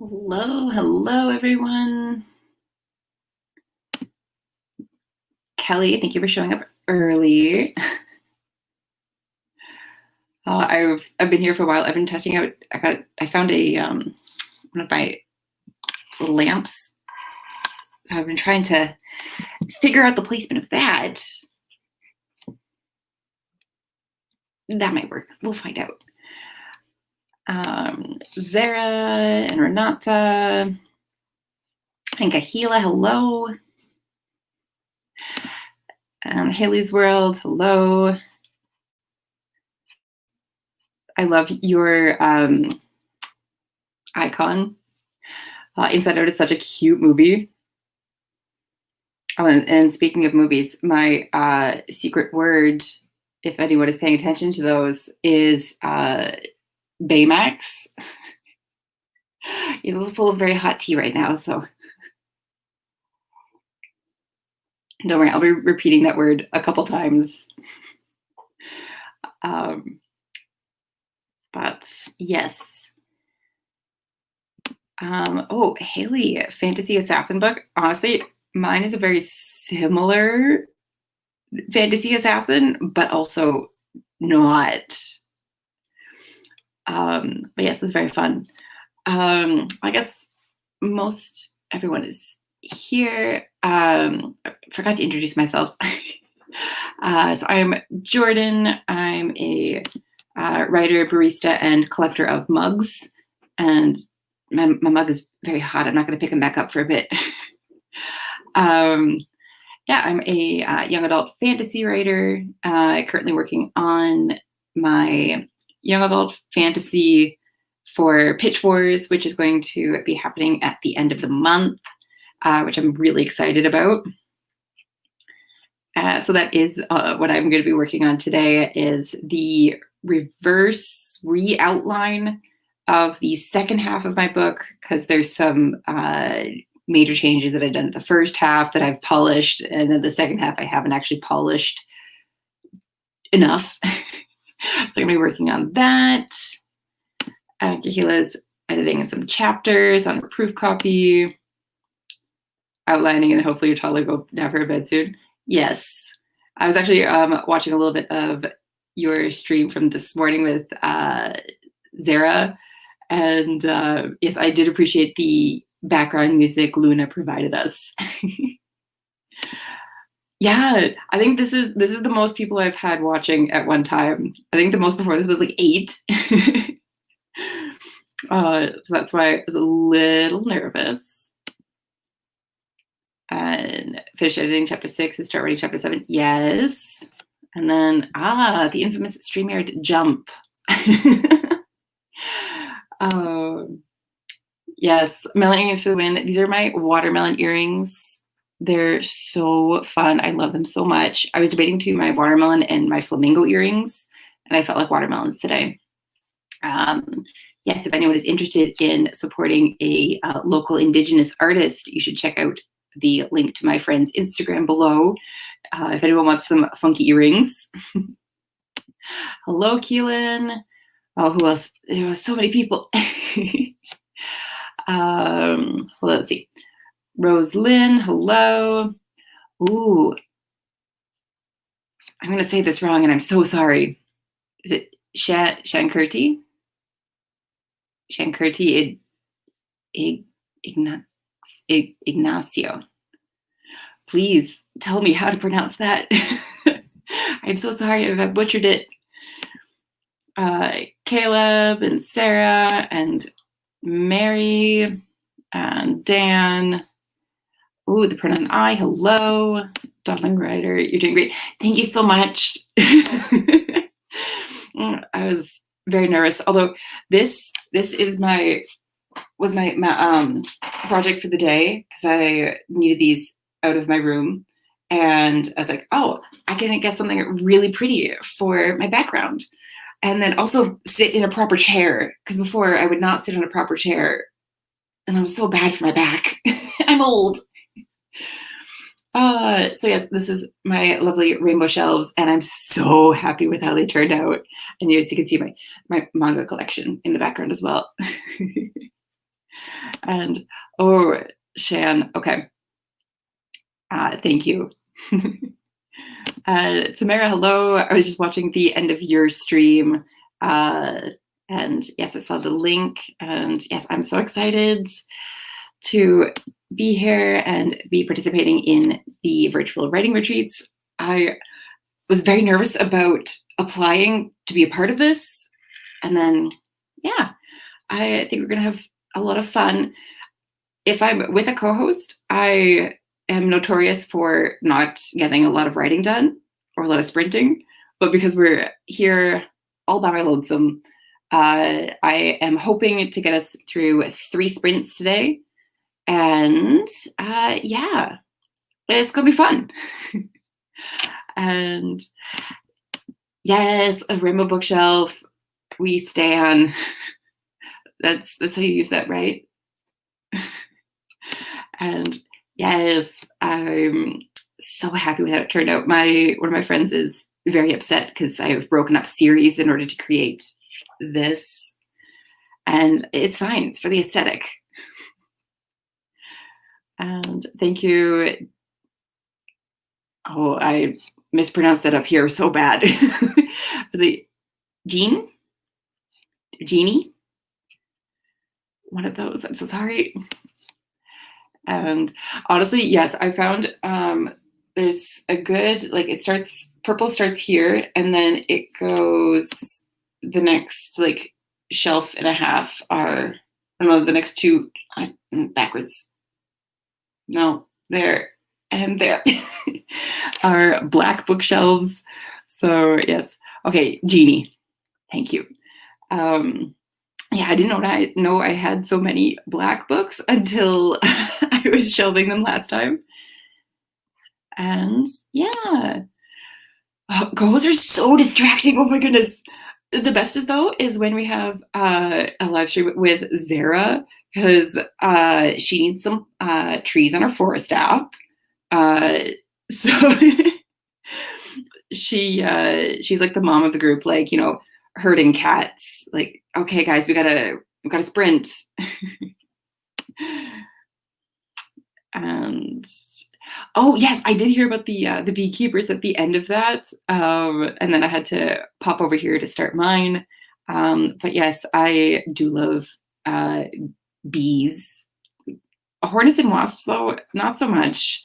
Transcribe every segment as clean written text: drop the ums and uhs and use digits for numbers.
Hello, everyone. Kelly, thank you for showing up early. I've been here for a while. I've been testing out. I found a one of my lamps, so I've been trying to figure out the placement of that. That might work. We'll find out. Zara and Renata and Kahila, hello. Haley's World, hello. I love your icon. Inside Out is such a cute movie. Oh, and speaking of movies, my secret word, if anyone is paying attention to those, is Baymax. He's full of very hot tea right now, so don't worry, I'll be repeating that word a couple times. But yes. Oh, Haley, Fantasy Assassin book. Honestly, mine is a very similar fantasy assassin, but also not. But yes, this is very fun. I guess most everyone is here. I forgot to introduce myself. So I'm Jordan. I'm a writer, barista, and collector of mugs. And my mug is very hot. I'm not going to pick him back up for a bit. Yeah, I'm a young adult fantasy writer, currently working on my young adult fantasy for Pitch Wars, which is going to be happening at the end of the month, which I'm really excited about. So that is what I'm going to be working on today, is the reverse re-outline of the second half of my book, because there's some major changes that I've done to the first half that I've polished, and then the second half I haven't actually polished enough. So I'm going to be working on that. Kahila's editing some chapters on her proof copy, outlining, and hopefully your toddler will go down for bed soon. Yes. I was actually watching a little bit of your stream from this morning with Zara, and yes, I did appreciate the background music Luna provided us. Yeah, I think this is the most people I've had watching at one time. I think the most before this was like 8. So that's why I was a little nervous. And finish editing chapter 6 and start writing chapter 7. Yes. And then the infamous StreamYard jump. Yes, melon earrings for the win. These are my watermelon earrings. They're so fun. I love them so much. I was debating between my watermelon and my flamingo earrings, and I felt like watermelons today. Yes, if anyone is interested in supporting a local Indigenous artist, you should check out the link to my friend's Instagram below, if anyone wants some funky earrings. Hello, Keelan. Oh, who else? There were so many people. Well, let's see. Rose Lynn, hello. Ooh, I'm going to say this wrong, and I'm so sorry. Is it Shankurti? Shankurti Ignacio. Please tell me how to pronounce that. I'm so sorry if I butchered it. Caleb and Sarah and Mary and Dan. Ooh, the pronoun I. Hello, Darling Writer. You're doing great. Thank you so much. I was very nervous. Although this is my project for the day, because I needed these out of my room, and I was like, oh, I can get something really pretty for my background, and then also sit in a proper chair, because before I would not sit in a proper chair, and I'm so bad for my back. I'm old. So yes, this is my lovely rainbow shelves, and I'm so happy with how they turned out. And yes, you can see my manga collection in the background as well. And oh, Shan, okay. Thank you. Tamara, hello. I was just watching the end of your stream. And yes, I saw the link. And yes, I'm so excited to be here and be participating in the virtual writing retreats. I was very nervous about applying to be a part of this. And then, yeah, I think we're going to have a lot of fun. If I'm with a co-host, I am notorious for not getting a lot of writing done or a lot of sprinting. But because we're here all by my lonesome, I am hoping to get us through 3 sprints today. And yeah, it's going to be fun. And yes, a rainbow bookshelf. We stan. That's how you use that, right? And yes, I'm so happy with how it turned out. One of my friends is very upset because I have broken up series in order to create this. And it's fine. It's for the aesthetic. And thank you. Oh, I mispronounced that up here so bad. Was it Jean? Jeannie? One of those. I'm so sorry. And honestly, yes, I found there's a good, like, it starts, purple starts here, and then it goes, the next, like, shelf and a half are, I don't know, the next 2, backwards. No, there and there are black bookshelves. So yes. Okay, Jeannie. Thank you. Yeah, I didn't know I had so many black books until I was shelving them last time. And yeah. Oh, girls are so distracting. Oh my goodness. The best is though is when we have a live stream with Zara, because she needs some trees on her forest app. So she's like the mom of the group, like, you know, herding cats. Like, okay, guys, we gotta sprint. And oh yes, I did hear about the beekeepers at the end of that, and then I had to pop over here to start mine. But yes, I do love bees. Hornets and wasps, though, not so much.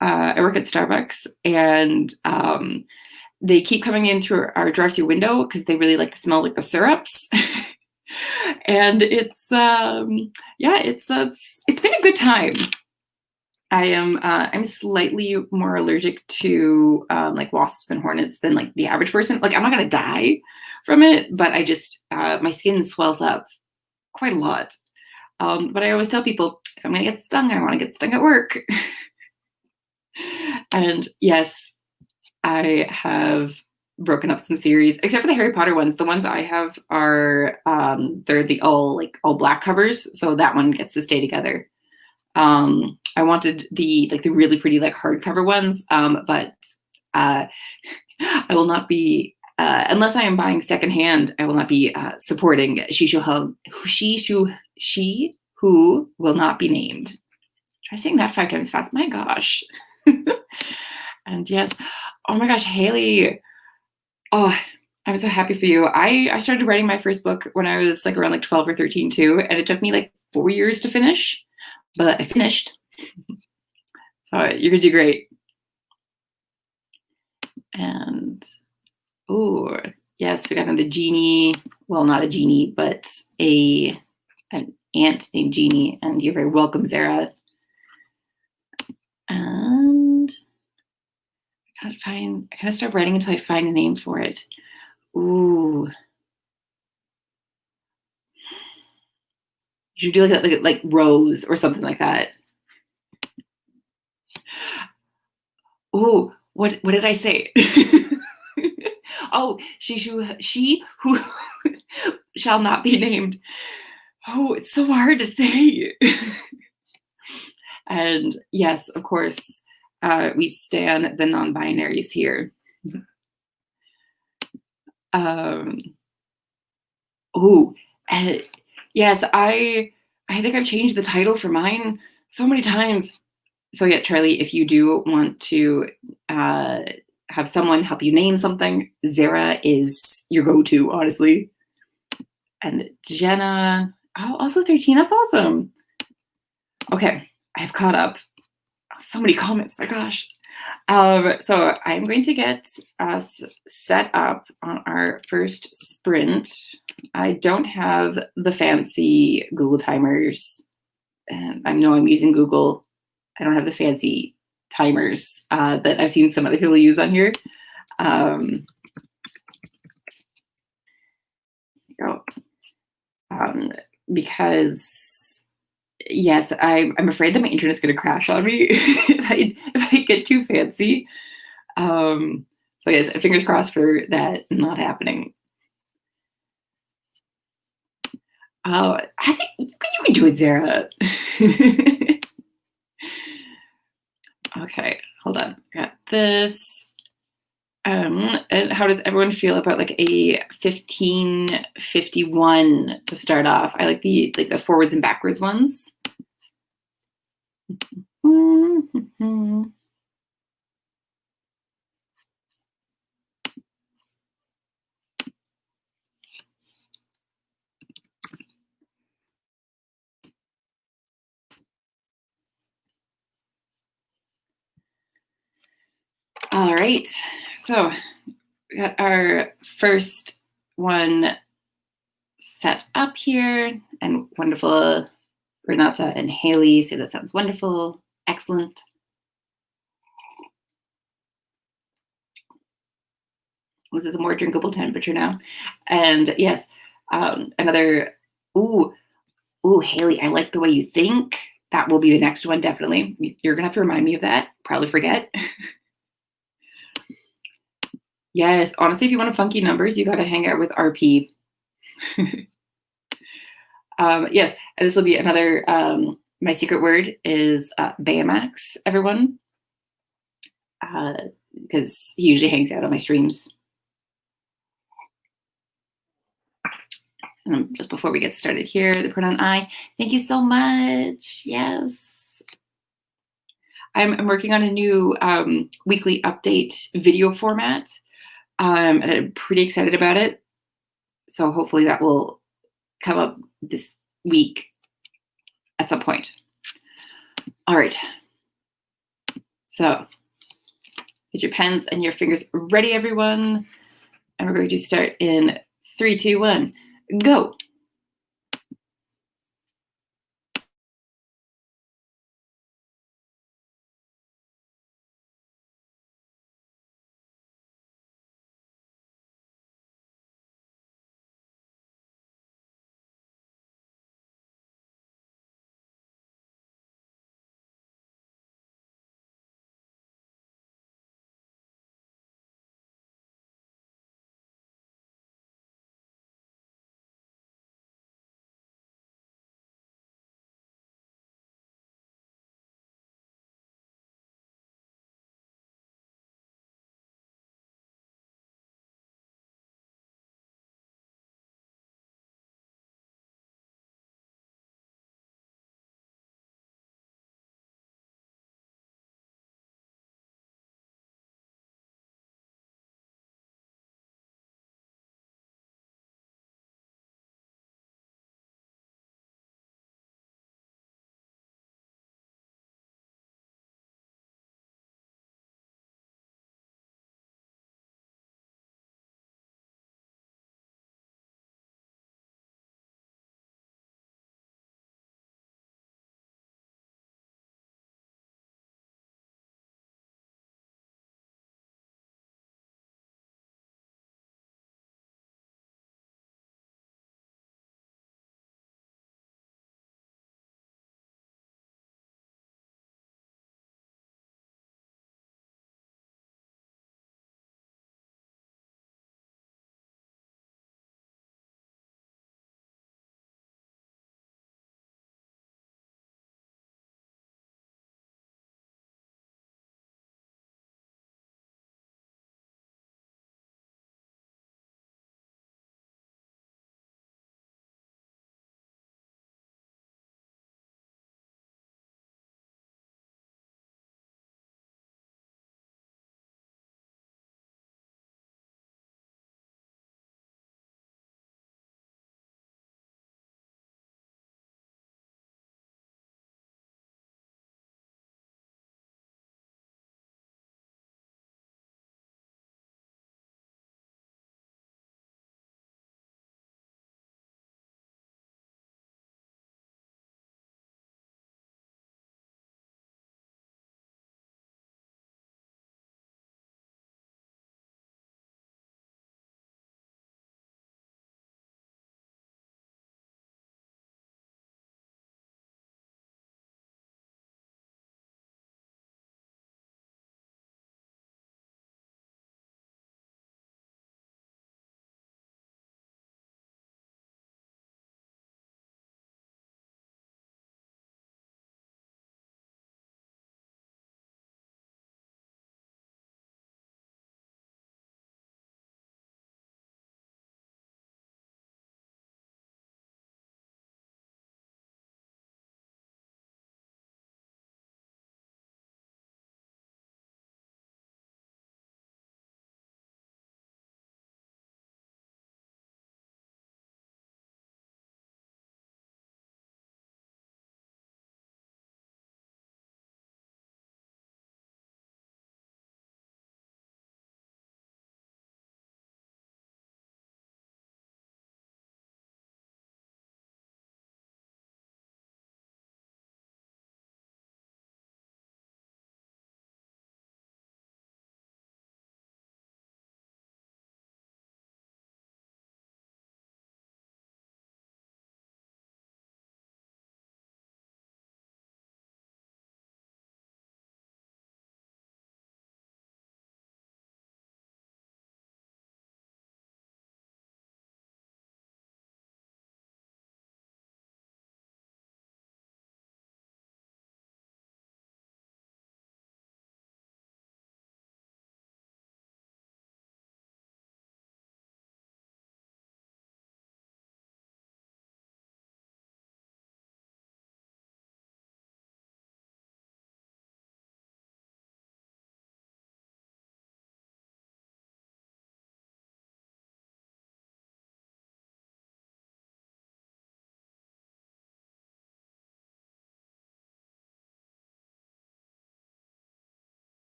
I work at Starbucks, and they keep coming in through our drive-through window because they really like smell like the syrups. And it's yeah, it's been a good time. I'm slightly more allergic to like wasps and hornets than like the average person. Like, I'm not gonna die from it, but I just my skin swells up quite a lot. But I always tell people, if I'm gonna get stung, I want to get stung at work. And yes, I have broken up some series, except for the Harry Potter ones. The ones I have are they're the all black covers, so that one gets to stay together. I wanted the really pretty like hardcover ones, but I will not be unless I am buying secondhand. I will not be supporting she who will not be named. Try saying that 5 times fast. My gosh. And yes, oh my gosh, Haley. Oh, I'm so happy for you. I started writing my first book when I was like around like 12 or 13 too, and it took me like 4 years to finish, but I finished. So you're gonna do great. And oh yes, we got another genie. Well, not a genie, but an ant named Jeannie, and you're very welcome, Zara. And I gotta start writing until I find a name for it. Ooh. You should do like Rose or something like that. Ooh, what did I say? Oh, she who shall not be named. Oh, it's so hard to say. And yes, of course, we stan the non-binaries here. Oh, and yes, I I think I've changed the title for mine so many times. So yeah, Charlie, if you do want to uh, have someone help you name something, Zara is your go-to, honestly. And Jenna, oh, also 13. That's awesome. Okay, I have caught up. So many comments, my gosh. So I'm going to get us set up on our first sprint. I don't have the fancy Google timers, and I know I'm using Google. I don't have the fancy timers that I've seen some other people use on here. Oh, because yes, I'm afraid that my internet's going to crash on me if I get too fancy. So yes, fingers crossed for that not happening. I think you can do it, Zara. Okay, hold on. I got this. And how does everyone feel about like a 1551 to start off? I like the forwards and backwards ones. All right, so we got our first one set up here, and wonderful Renata and Haley say that sounds wonderful, excellent. This is a more drinkable temperature now. And yes, another, ooh, Haley, I like the way you think. That will be the next one, definitely. You're gonna have to remind me of that. Probably forget. Yes, honestly, if you want funky numbers, you gotta hang out with RP. Yes, and this will be another, my secret word is Baymax, everyone. Because he usually hangs out on my streams. Just before we get started here, the pronoun I. Thank you so much. Yes. I'm working on a new weekly update video format, and I'm pretty excited about it. So hopefully that will come up this week at some point. All right. So get your pens and your fingers ready, everyone. And we're going to start in 3, 2, 1, go.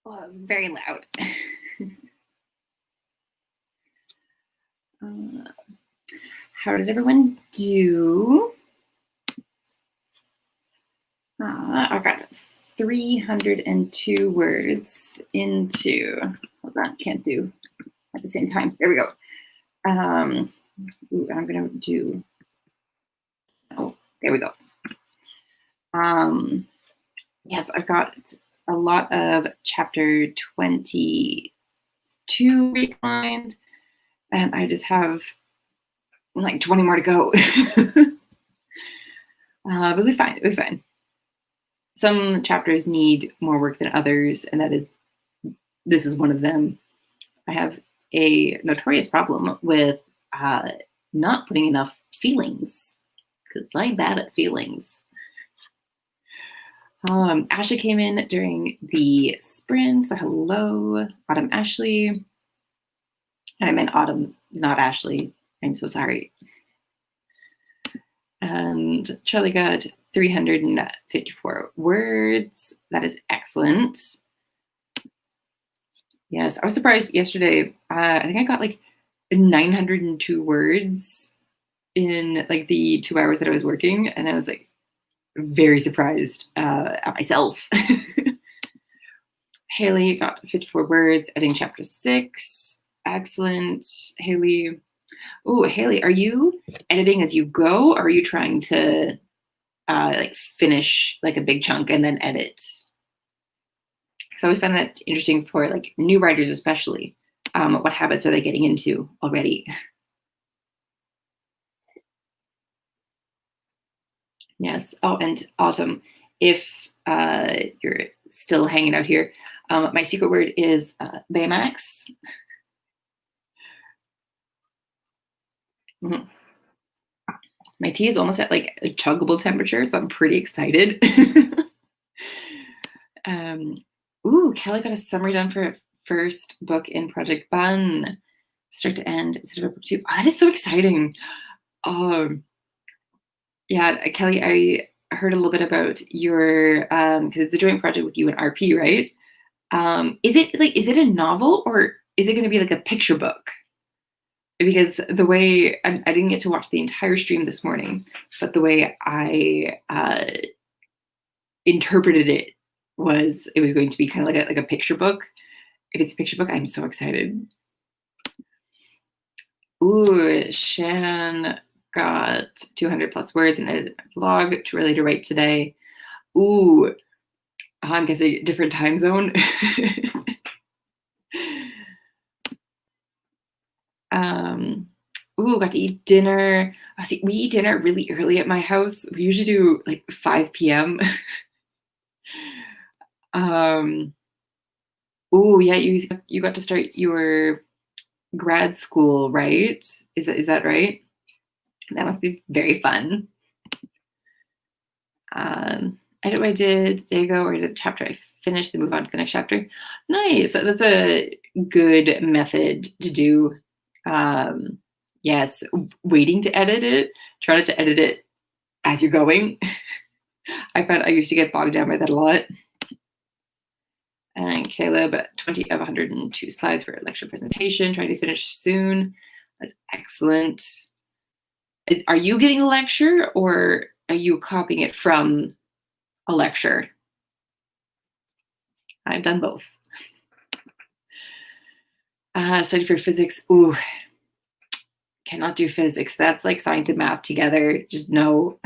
Oh, it was very loud. How did everyone do? I got 302 words into, hold on, can't do at the same time. There we go. I'm gonna do, oh, there we go. Yes, I've got a lot of chapter 22 reclined, and I just have like 20 more to go. But it'll be fine, it'll be fine. Some chapters need more work than others, and this is one of them. I have a notorious problem with not putting enough feelings, because I'm bad at feelings. Ashley came in during the sprint, so hello, Autumn Ashley. And I meant Autumn, not Ashley. I'm so sorry. And Charlie got 354 words. That is excellent. Yes, I was surprised yesterday. I think I got like 902 words in like the 2 hours that I was working, and I was like very surprised at myself. Haley got 54 words, editing chapter 6. Excellent, Haley. Oh, Haley, are you editing as you go, or are you trying to like finish like a big chunk and then edit? So I always find that interesting for like new writers, especially. What habits are they getting into already? Yes. Oh, and Autumn, if you're still hanging out here, my secret word is Baymax. Mm-hmm. My tea is almost at like a chuggable temperature, so I'm pretty excited. Ooh, Kelly got a summary done for her first book in Project Bun, start to end instead of a book 2. Oh, that is so exciting. Yeah, Kelly, I heard a little bit about your because it's a joint project with you and RP, right? Is it a novel, or is it going to be like a picture book? Because the way I didn't get to watch the entire stream this morning, but the way I interpreted it was going to be kind of like a picture book. If it's a picture book, I'm so excited. Ooh, Shan got 200 plus words in a blog too early to write today. Ooh, I'm guessing different time zone. Ooh, got to eat dinner. See, we eat dinner really early at my house. We usually do like 5 p.m. Ooh, yeah, you got to start your grad school, right? Is that right? That must be very fun. I did what I did. There you go. Or did the chapter I finished, then move on to the next chapter. Nice. That's a good method to do. Yes, waiting to edit it. Try not to edit it as you're going. I found I used to get bogged down by that a lot. And Caleb, 20 of 102 slides for a lecture presentation, trying to finish soon. That's excellent. Are you getting a lecture, or are you copying it from a lecture? I've done both. Study for physics. Ooh, cannot do physics. That's like science and math together. Just no.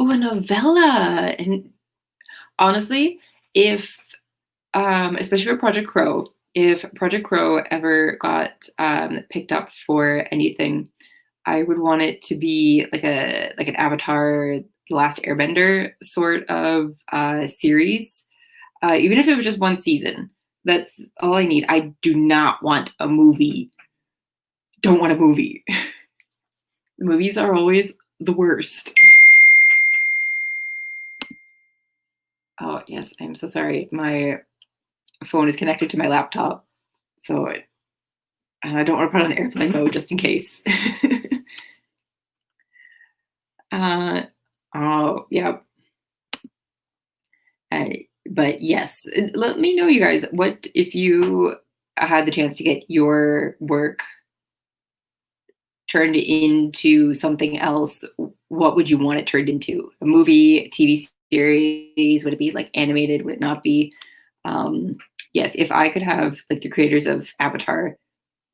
Ooh, a novella. And honestly, if especially for Project Crow, if Project Crow ever got picked up for anything, I would want it to be like an Avatar, The Last Airbender sort of series. Even if it was just one season, that's all I need. I do not want a movie. Don't want a movie. The movies are always the worst. Oh, yes, I'm so sorry. My phone is connected to my laptop, so I don't want to put it on airplane mode just in case. Oh, yeah. But yes, let me know, you guys, what if you had the chance to get your work turned into something else, what would you want it turned into? A movie, a TV series? Would it be like animated? Would it not be? Um, yes, if I could have like the creators of Avatar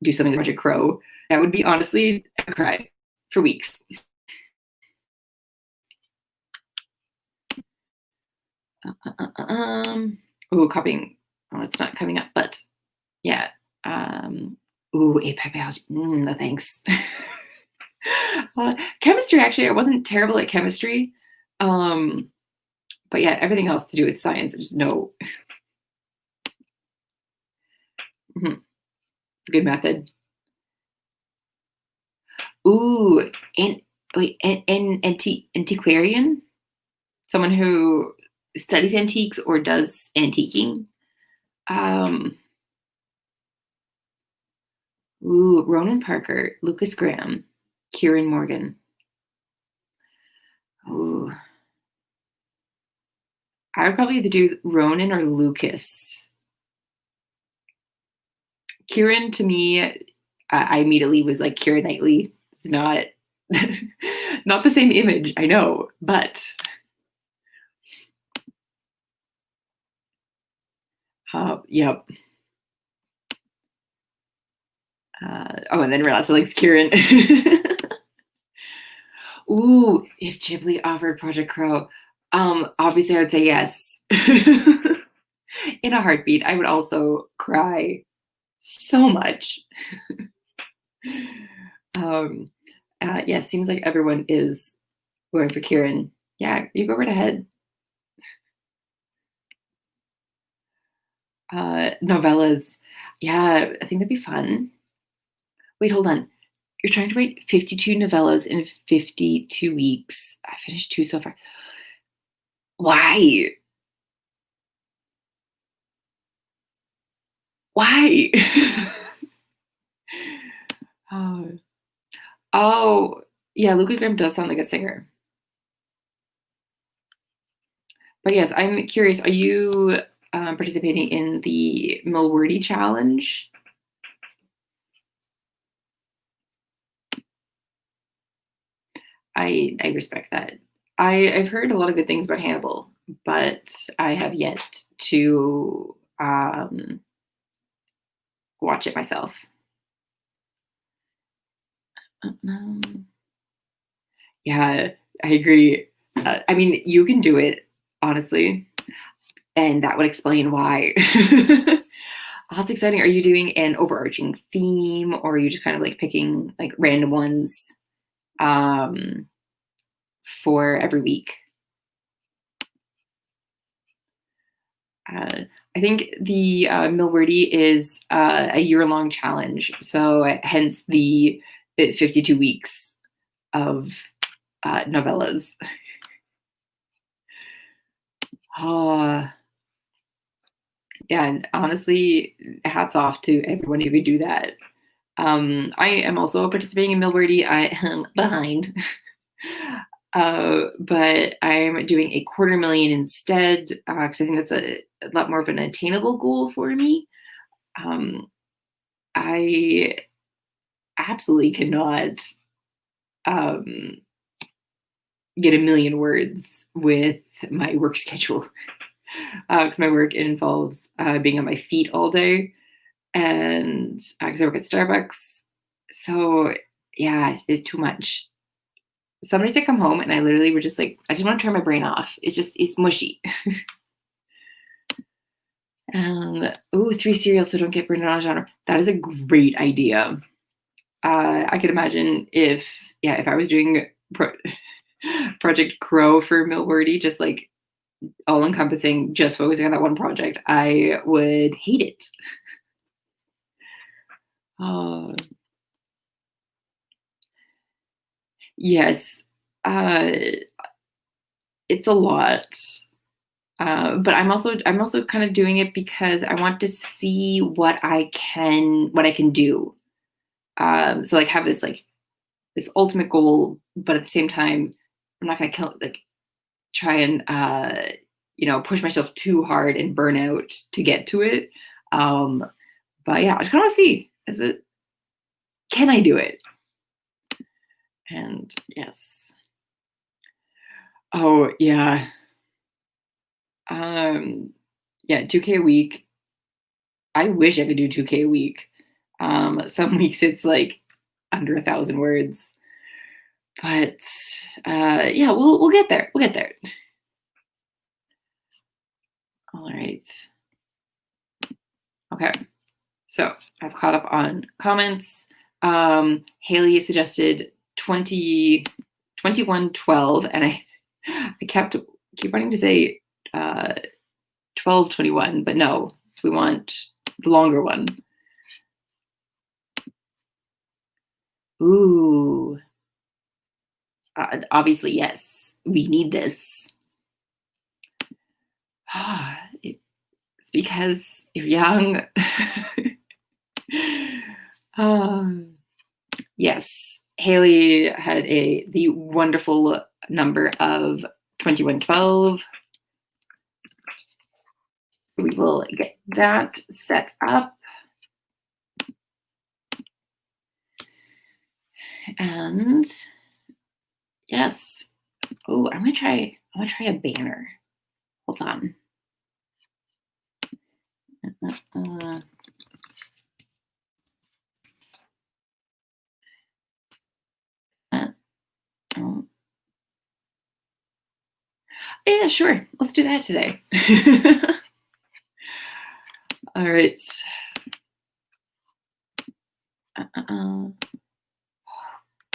do something with Project Crow, that would be honestly a cry for weeks. Oh, copying. Oh, it's not coming up, but yeah. APAC biology. No thanks. Chemistry, actually, I wasn't terrible at chemistry. Um, but yeah, everything else to do with science, I just no. It's a good method. Ooh, and wait, and antiquarian, someone who studies antiques or does antiquing. Um, Ronan Parker, Lucas Graham, Kieran Morgan. Ooh, I would probably either do Ronan or Lucas. Kieran, to me, I immediately was like Kieran Knightley, not not the same image, I know, but yep. And then realized I likes Kieran. Ooh, if Ghibli offered Project Crow, obviously I would say yes. In a heartbeat. I would also cry so much. Yeah, seems like everyone is going for Kieran. Yeah, you go right ahead. Novellas. Yeah, I think that'd be fun. Wait, hold on. You're trying to write 52 novellas in 52 weeks. I finished 2 so far. Why? Why? Oh. Oh, yeah, Luca Graham does sound like a singer. But yes, I'm curious, are you participating in the Milwordy challenge? I respect that. I've heard a lot of good things about Hannibal, but I have yet to watch it myself. Yeah, I agree. I mean, you can do it, honestly, and that would explain why. Oh, that's exciting. Are you doing an overarching theme, or are you just kind of like picking like random ones um, for every week? I think the Milwordy is a year-long challenge, so hence the 52 weeks of novellas. Uh, yeah, and honestly, hats off to everyone who could do that. I am also participating in Milwordy. I am behind. But I'm doing a 250,000 instead because I think that's a lot more of an attainable goal for me. Um, I absolutely cannot um, get a million words with my work schedule because my work involves being on my feet all day, and because I work at Starbucks. So yeah, it's too much. Some days I come home and I literally were just like, I just want to turn my brain off. It's mushy. And 3 cereals so don't get burned out on genre. That is a great idea. I could imagine if I was doing Project Crow for Milwordy, just like all encompassing, just focusing on that one project, I would hate it. Uh, yes, uh, it's a lot. But I'm also kind of doing it because I want to see what I can do. So like have this ultimate goal, but at the same time, I'm not gonna kill like try and push myself too hard and burn out to get to it. But yeah, I just kind of want to see, can I do it? And yes. Oh yeah. Yeah, 2K a week. I wish I could do 2K a week. Some weeks it's like under 1,000 words, but yeah, we'll get there. We'll get there. All right. Okay. So I've caught up on comments. Haley suggested 2112, and I keep wanting to say 1221, but no, we want the longer one. Ooh. Obviously, yes, we need this. It's because you're young. Yes, Haley had the wonderful number of 2112. We will get that set up. And yes. Oh, I'm gonna try a banner. Hold on. Oh. Yeah, sure. Let's do that today. All right.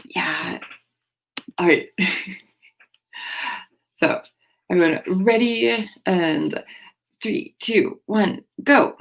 Yeah. All right. So everyone ready? And 3, 2, 1, go.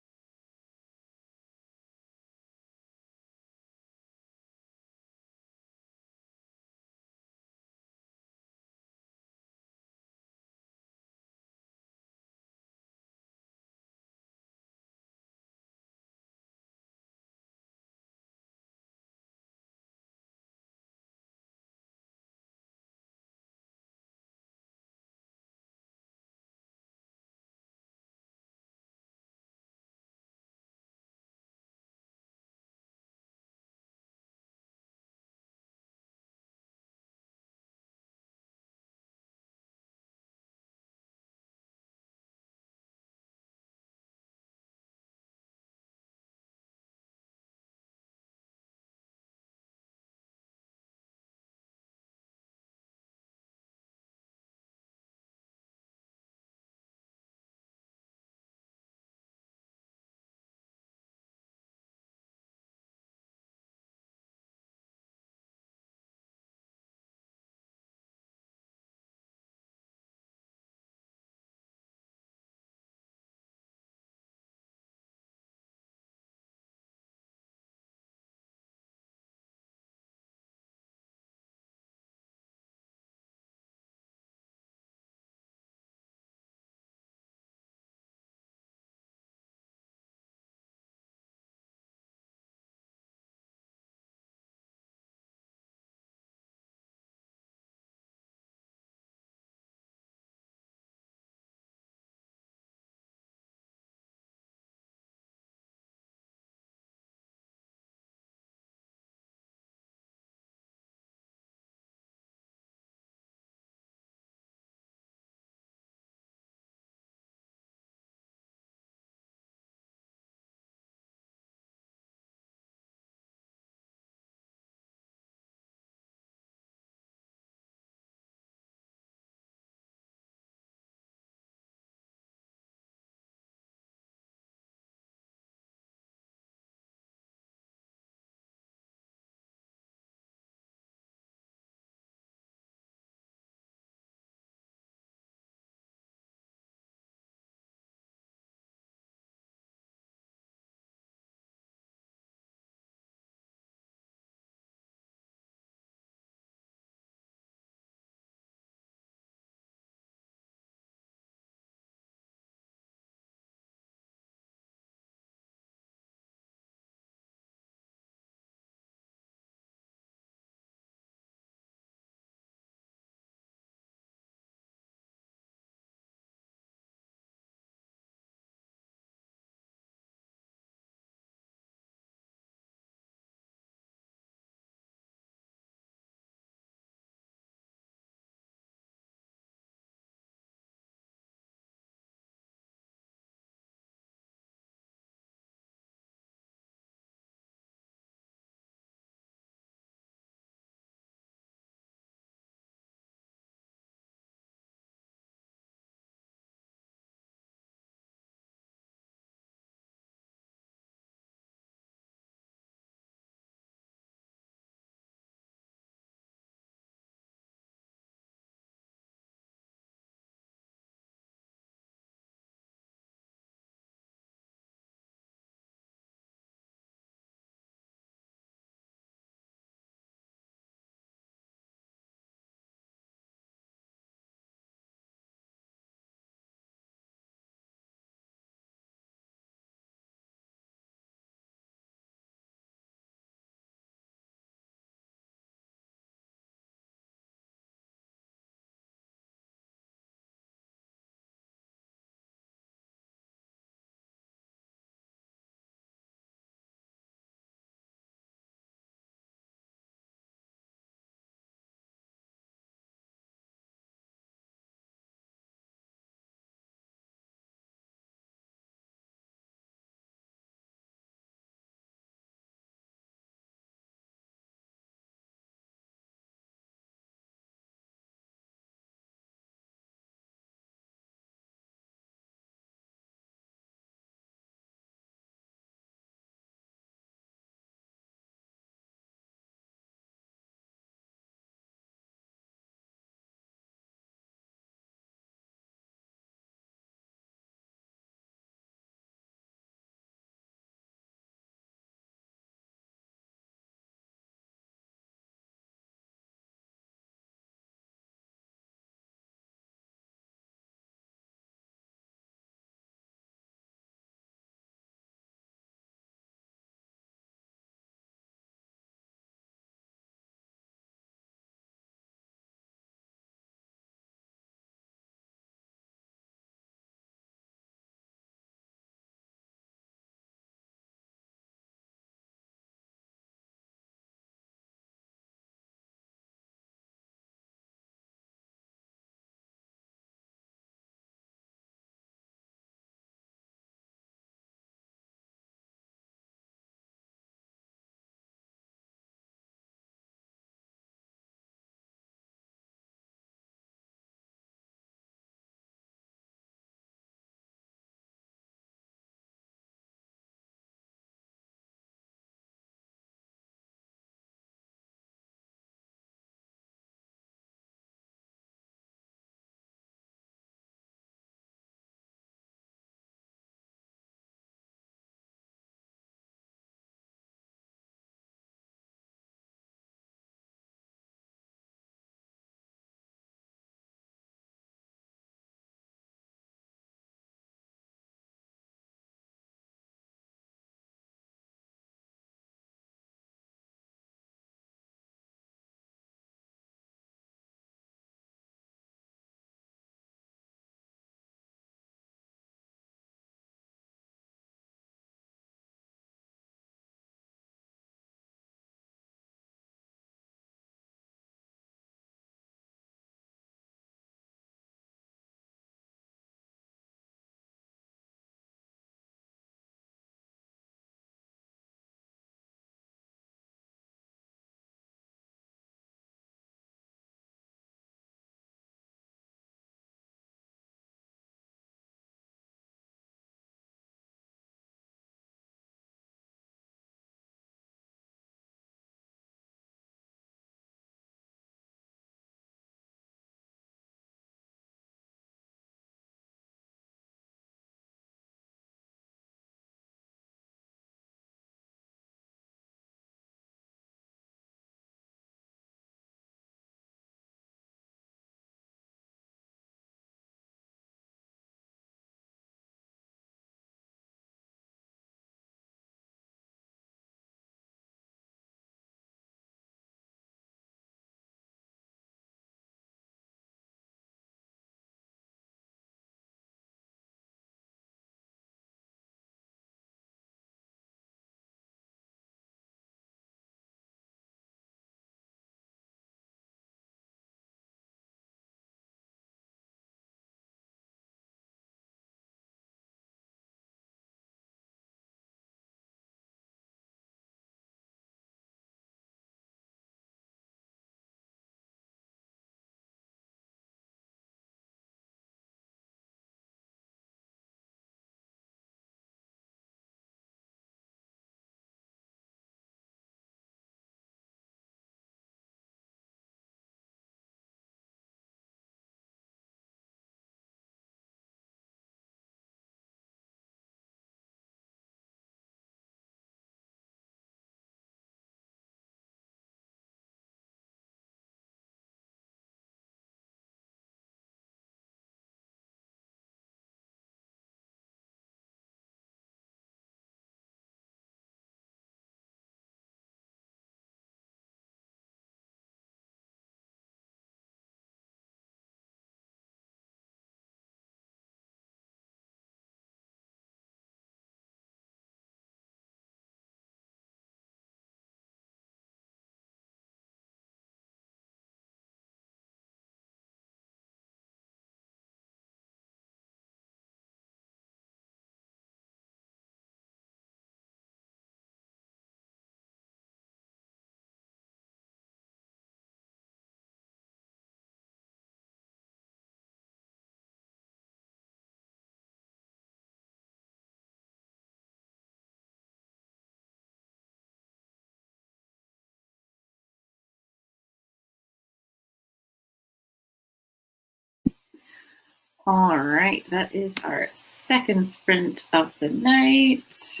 All right, that is our second sprint of the night.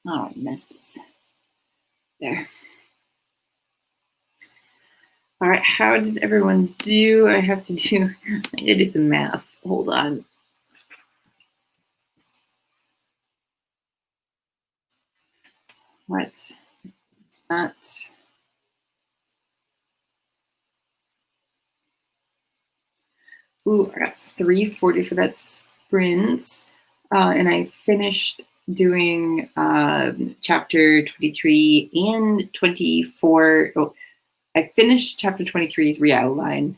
Oh, I missed this. There. All right, how did everyone do? I have to do, I need to do some math. Hold on. What? That. Ooh, I got 340 for that sprint. And I finished doing chapter 23 and 24. Oh, I finished chapter 23's re-outline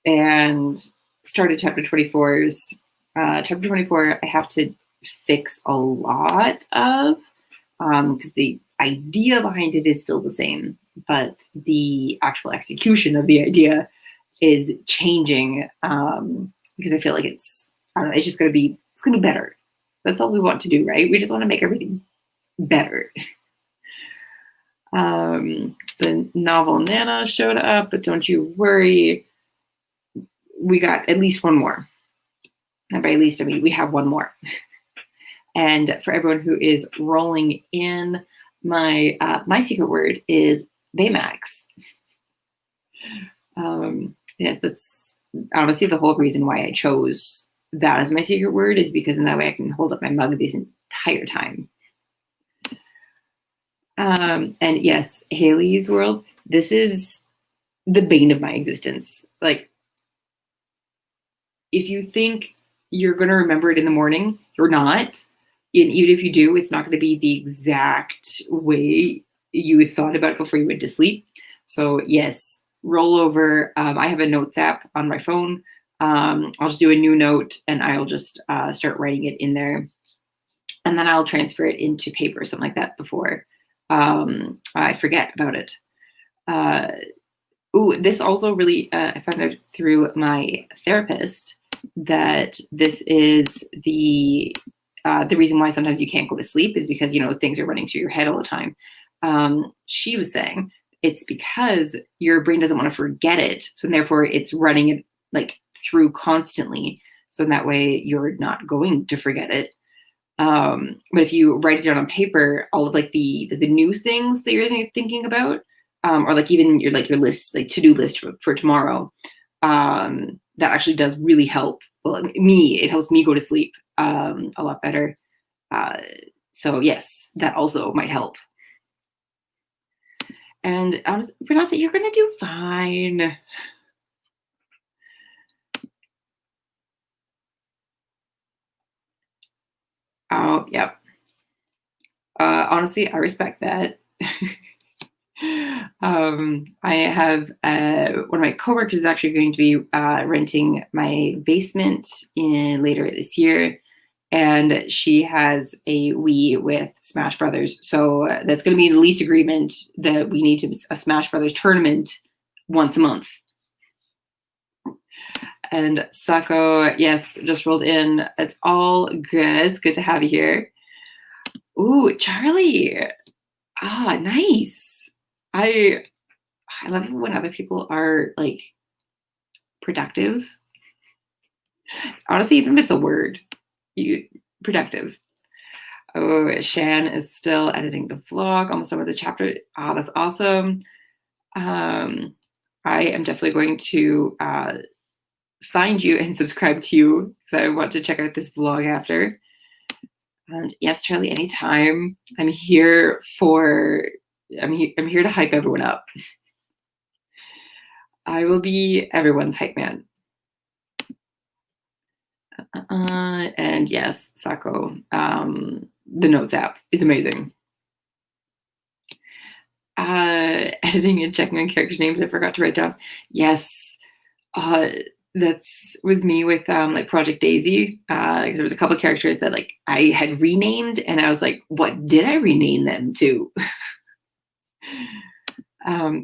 and started chapter 24's. Chapter 24, I have to fix a lot of because the idea behind it is still the same, but the actual execution of the idea is changing because I feel like it's, I don't know, it's just gonna be better. That's all we want to do, right? We just want to make everything better. The novel Nana showed up, but don't you worry, we got at least one more. And by at least, I mean we have one more. And for everyone who is rolling in, my secret word is Baymax. Yes, that's honestly the whole reason why I chose that as my secret word, is because in that way I can hold up my mug this entire time. And yes, Haley's World, this is the bane of my existence. Like, if you think you're going to remember it in the morning, you're not. And even if you do, it's not going to be the exact way you thought about it before you went to sleep. So yes, roll over. I have a notes app on my phone. I'll just do a new note and I'll just start writing it in there. And then I'll transfer it into paper, something like that, before I forget about it. This also really, I found out through my therapist that this is the reason why sometimes you can't go to sleep is because, you know, things are running through your head all the time. She was saying it's because your brain doesn't want to forget it. So therefore it's running it like through constantly. So in that way you're not going to forget it. But if you write it down on paper, all of like the new things that you're thinking about, or like even your list, like to-do list for tomorrow, that actually does really help. Well, it helps me go to sleep a lot better. So yes, that also might help. And Renata, you're gonna do fine. Oh, yep. Honestly, I respect that. I have one of my coworkers is actually going to be renting my basement in later this year, and she has a Wii with Smash Brothers. So that's going to be the least agreement that we need to a Smash Brothers tournament once a month. And Sako, yes, just rolled in. It's all good. It's good to have you here. Ooh, Charlie. Ah, nice. I love it when other people are like productive. Honestly, even if it's a word, productive. Oh, Shan is still editing the vlog, almost done with the chapter. Ah, that's awesome. I am definitely going to find you and subscribe to you because I want to check out this vlog after. And yes, Charlie, anytime. I'm here to hype everyone up. I will be everyone's hype man. And yes, Sako, the Notes app is amazing. Editing and checking on characters' names I forgot to write down. Yes, that was me with like Project Daisy, because there was a couple of characters that like I had renamed, and I was like, what did I rename them to?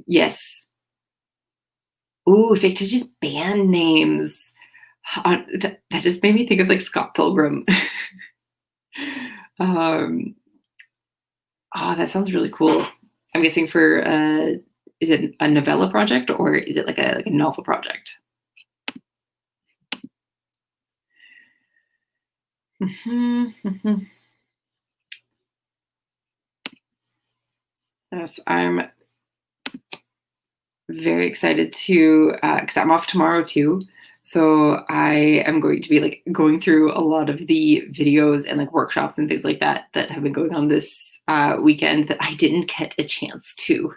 Yes. Ooh, fictitious band names. That just made me think of like Scott Pilgrim. That sounds really cool. I'm guessing for is it a novella project or is it like a novel project? Yes, I'm very excited to, because I'm off tomorrow too. So I am going to be like going through a lot of the videos and like workshops and things like that that have been going on this weekend that I didn't get a chance to,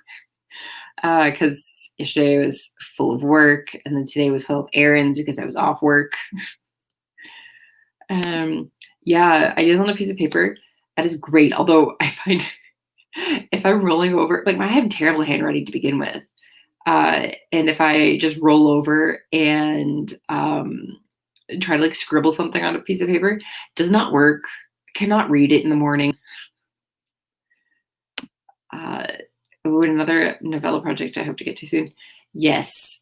because yesterday I was full of work and then today was full of errands because I was off work. Um, yeah, I did it on a piece of paper. That is great. Although I find if I'm rolling over, like I have terrible handwriting to begin with. And if I just roll over and try to like scribble something on a piece of paper, it does not work. I cannot read it in the morning. Uh, Another novella project I hope to get to soon. Yes.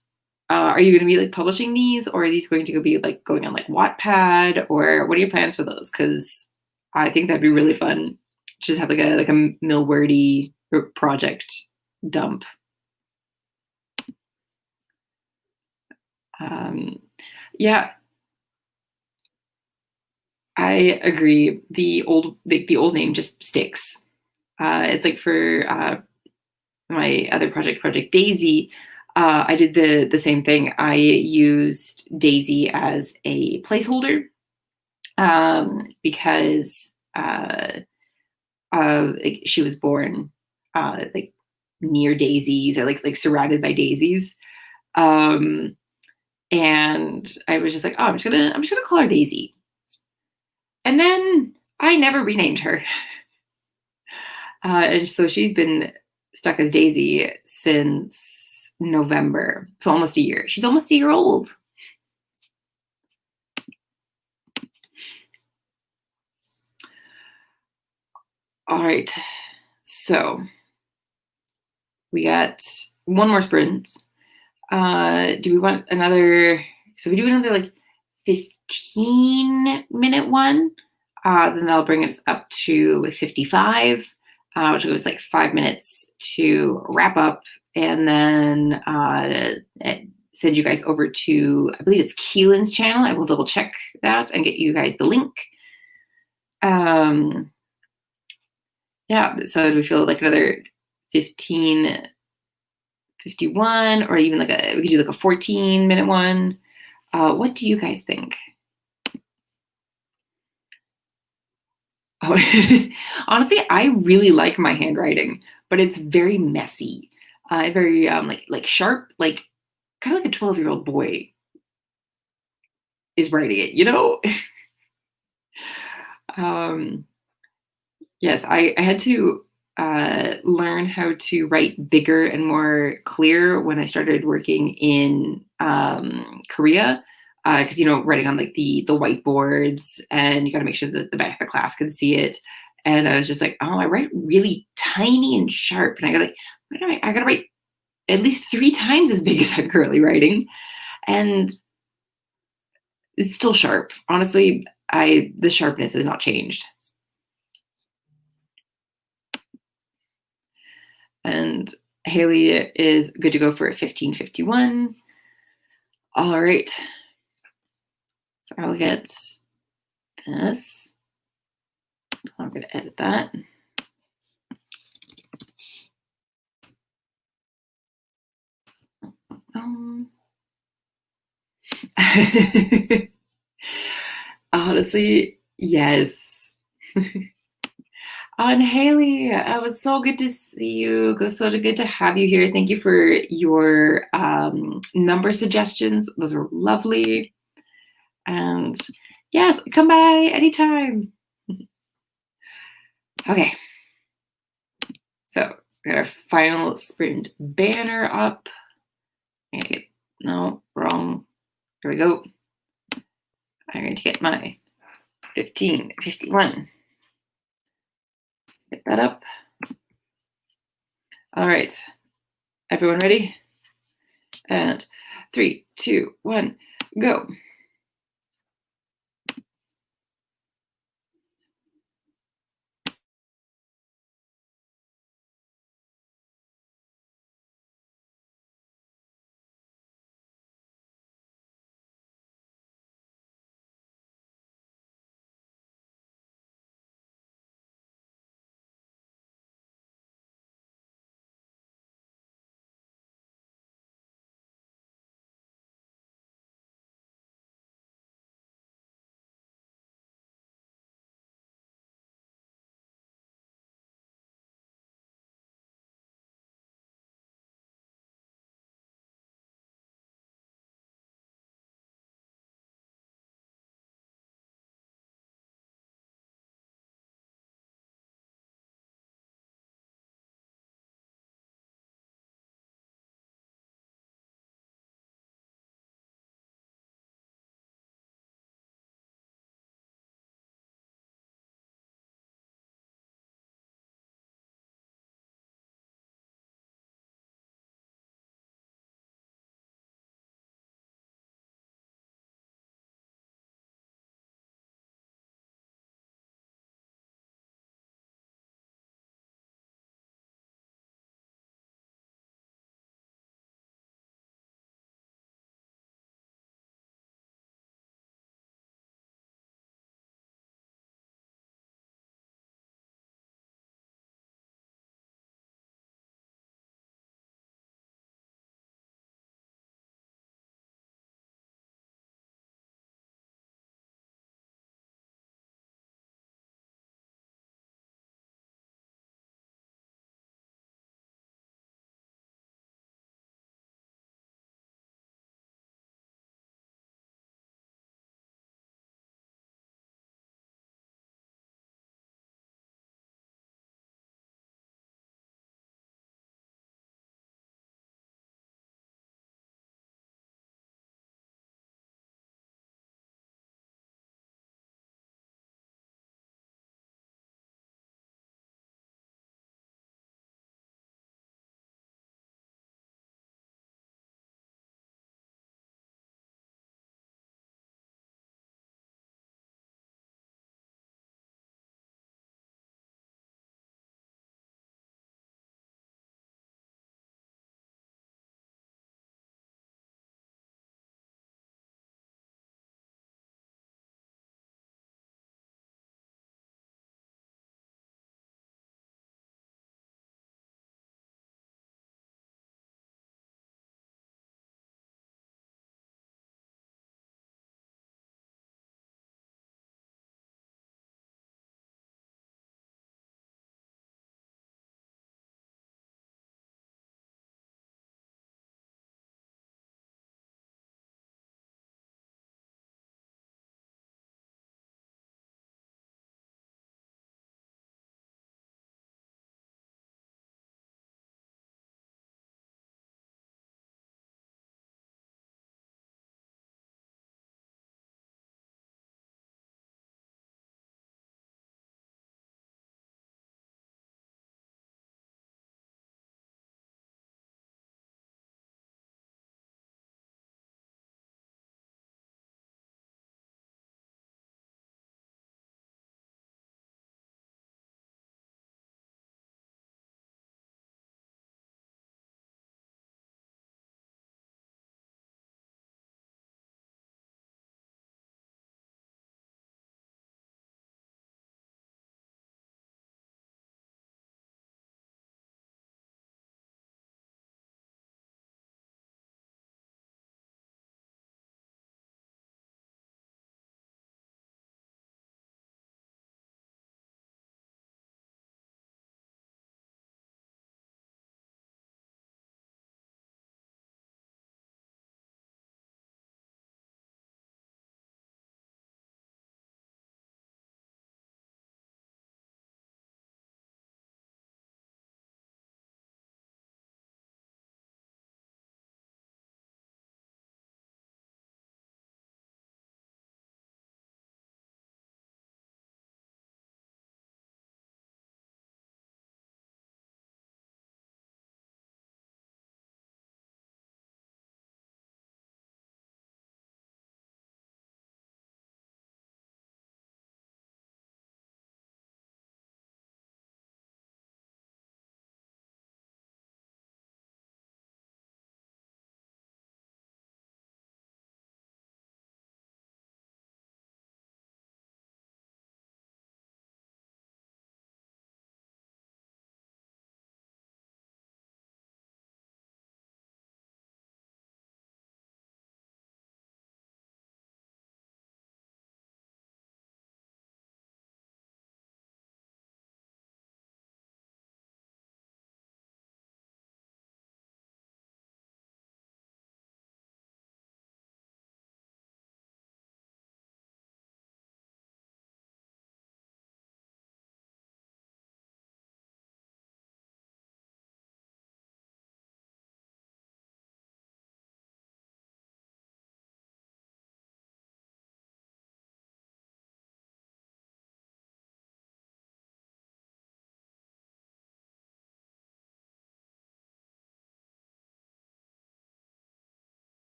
Are you going to be like publishing these, or are these going to be like going on like Wattpad, or what are your plans for those? Because I think that'd be really fun. Just have like a Millwordy project dump. Um, yeah, I agree. The old name just sticks. It's like for my other project Daisy. I did the same thing. I used Daisy as a placeholder because like, she was born like near daisies or like surrounded by daisies. Um, and I was just like, oh, I'm just gonna call her Daisy. And then I never renamed her. And so she's been stuck as Daisy since November. So almost a year. She's almost a year old. All right. So we got one more sprint. Do we want another? So we do another like 15-minute one. Then that'll bring us up to 55, which goes like 5 minutes to wrap up, and then send you guys over to, I believe it's Keelan's channel. I will double check that and get you guys the link. Yeah, so do we feel like another 15, 51, or even like we could do like a 14-minute one? What do you guys think? Oh, honestly, I really like my handwriting, but it's very messy. Very like sharp, like kind of like a 12-year-old boy is writing it, you know? um, yes, I had to learn how to write bigger and more clear when I started working in Korea. Because writing on like the whiteboards, and you got to make sure that the back of the class can see it. And I was just like, oh, I write really tiny and sharp, and I got like, I got to write at least 3 times as big as I'm currently writing, and it's still sharp. Honestly, the sharpness has not changed. And Haley is good to go for a 15:51. All right. So I'll get this. So I'm going to edit that. Honestly, yes. And Haley, it was so good to see you. It was so good to have you here. Thank you for your number suggestions. Those were lovely. And yes, come by anytime. Okay. So we got our final sprint banner up. Okay, no, wrong. Here we go. I'm going to get my 15:51. Get that up. All right. Everyone ready? And 3, 2, 1, go.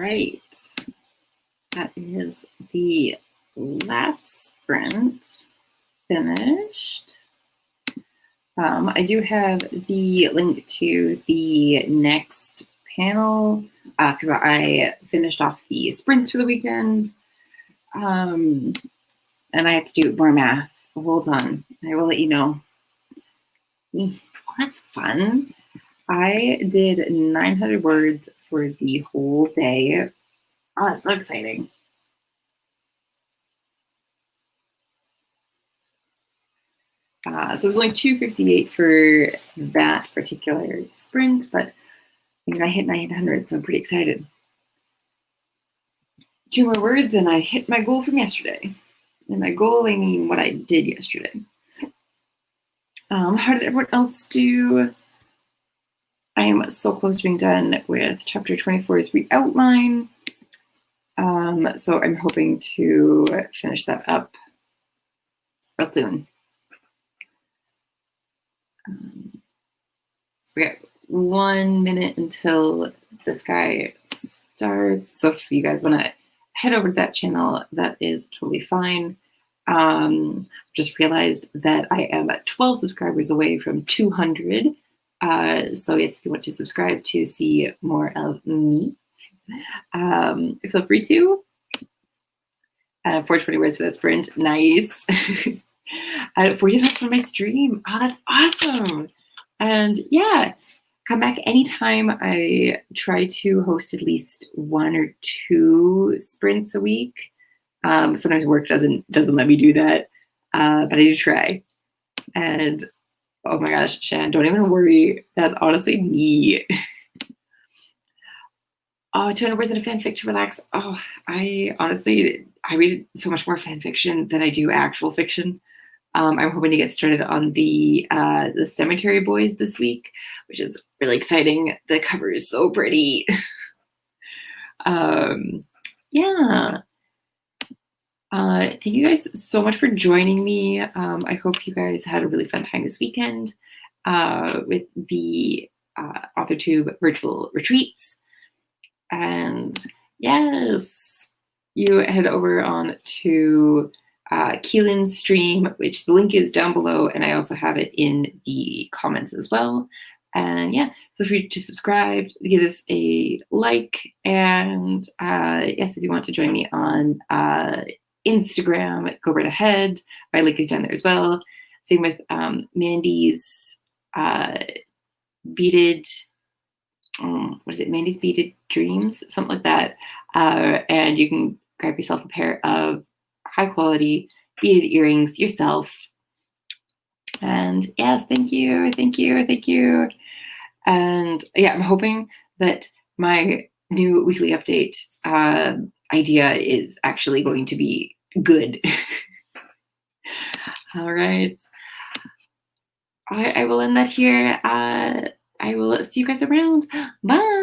right. That is the last sprint finished. I do have the link to the next panel because I finished off the sprints for the weekend. And I have to do more math. Hold on. I will let you know. Oh, that's fun. I did 900 words for the whole day. Oh, that's so exciting. So it was only 258 for that particular sprint, but I hit 900, so I'm pretty excited. 2 more words and I hit my goal from yesterday. And by goal, I mean what I did yesterday. How did everyone else do? I am so close to being done with chapter 24's re-outline. So I'm hoping to finish that up real soon. So we got 1 minute until this guy starts. So if you guys want to head over to that channel, that is totally fine. Just realized that I am at 12 subscribers away from 200. So yes, if you want to subscribe to see more of me, feel free to. 420 words for that sprint. Nice. I had 45 for my stream. Oh, that's awesome. And yeah, come back anytime. I try to host at least 1 or 2 sprints a week. Sometimes work doesn't let me do that, but I do try. And oh my gosh, Shan, don't even worry. That's honestly me. Oh, 200 words in a fanfic to relax. Oh, I read so much more fanfiction than I do actual fiction. I'm hoping to get started on the Cemetery Boys this week, which is really exciting. The cover is so pretty. Yeah. Thank you guys so much for joining me. I hope you guys had a really fun time this weekend with the AuthorTube Virtual Retreats. And yes, you head over on to Keelan's stream, which the link is down below, and I also have it in the comments as well. And yeah, feel free to subscribe, give this a like, and yes, if you want to join me on Instagram, go right ahead. My link is down there as well. Same with Mandy's beaded. What is it? Mandy's Beaded Dreams, something like that. And you can grab yourself a pair of high quality beaded earrings yourself. And yes, thank you. And yeah, I'm hoping that my new weekly update idea is actually going to be good. All right. I will end that here. I will see you guys around. Bye.